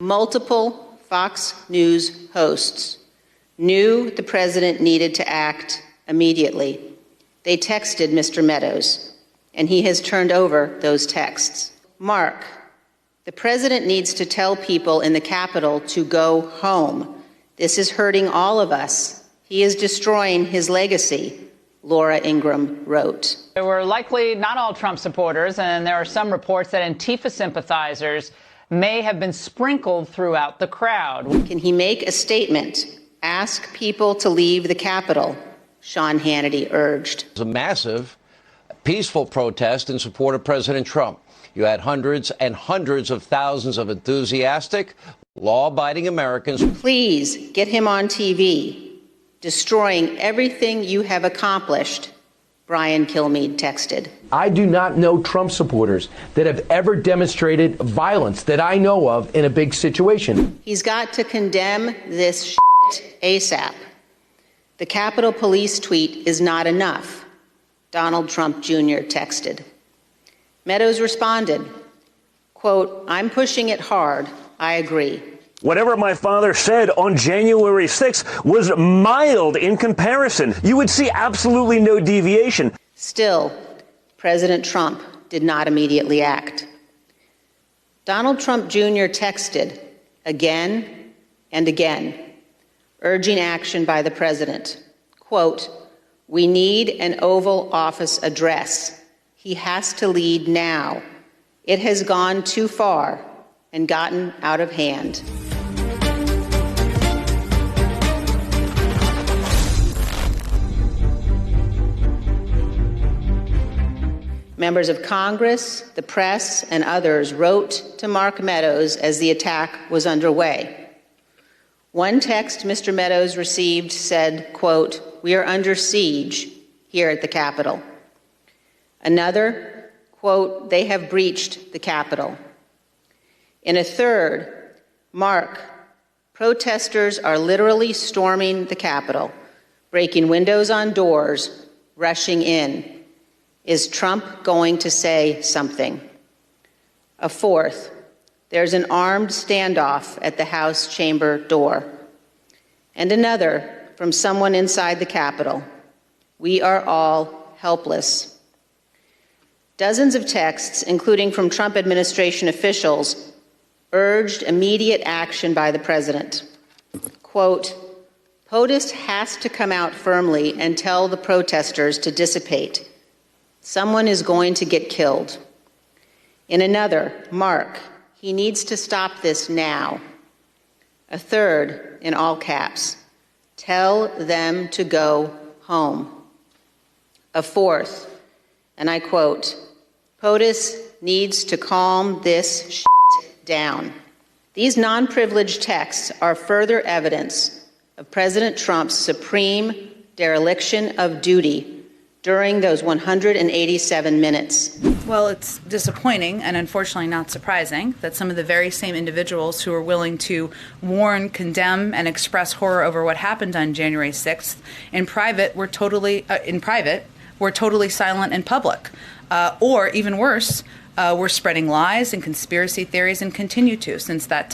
Multiple Fox News hosts knew the president needed to act immediately. They texted Mr. Meadows, and he has turned over those texts. Mark, the president needs to tell people in the Capitol to go home. This is hurting all of us. He is destroying his legacy, Laura Ingraham wrote. There were likely not all Trump supporters, and there are some reports that Antifa sympathizers may have been sprinkled throughout the crowd. Can he make a statement? Ask people to leave the Capitol, Sean Hannity urged. It was a massive, peaceful protest in support of President Trump. You had hundreds and hundreds of thousands of enthusiastic, law-abiding Americans. Please get him on TV. Destroying everything you have accomplished, Brian Kilmeade texted. I do not know Trump supporters that have ever demonstrated violence that I know of in a big situation. He's got to condemn this shit ASAP. The Capitol Police tweet is not enough, Donald Trump Jr. texted. Meadows responded, quote, I'm pushing it hard. I agree. Whatever my father said on January 6th was mild in comparison. You would see absolutely no deviation. Still, President Trump did not immediately act. Donald Trump Jr. texted again and again, urging action by the president. Quote, we need an Oval Office address. He has to lead now. It has gone too far and gotten out of hand. Members of Congress, the press, and others wrote to Mark Meadows as the attack was underway. One text Mr. Meadows received said, quote, we are under siege here at the Capitol. Another, quote, they have breached the Capitol. In a third, Mark, protesters are literally storming the Capitol, breaking windows on doors, rushing in. Is Trump going to say something? A fourth, there's an armed standoff at the House chamber door. And another from someone inside the Capitol. We are all helpless. Dozens of texts, including from Trump administration officials, urged immediate action by the president. Quote, POTUS has to come out firmly and tell the protesters to dissipate. Someone is going to get killed. In another, Mark, he needs to stop this now. A third, in all caps, tell them to go home. A fourth, and I quote, POTUS needs to calm this shit down. These non-privileged texts are further evidence of President Trump's supreme dereliction of duty during those 187 minutes. Well, it's disappointing and unfortunately not surprising that some of the very same individuals who are willing to warn, condemn, and express horror over what happened on January 6th in private were totally silent in public, or even worse, were spreading lies and conspiracy theories and continue to since that time.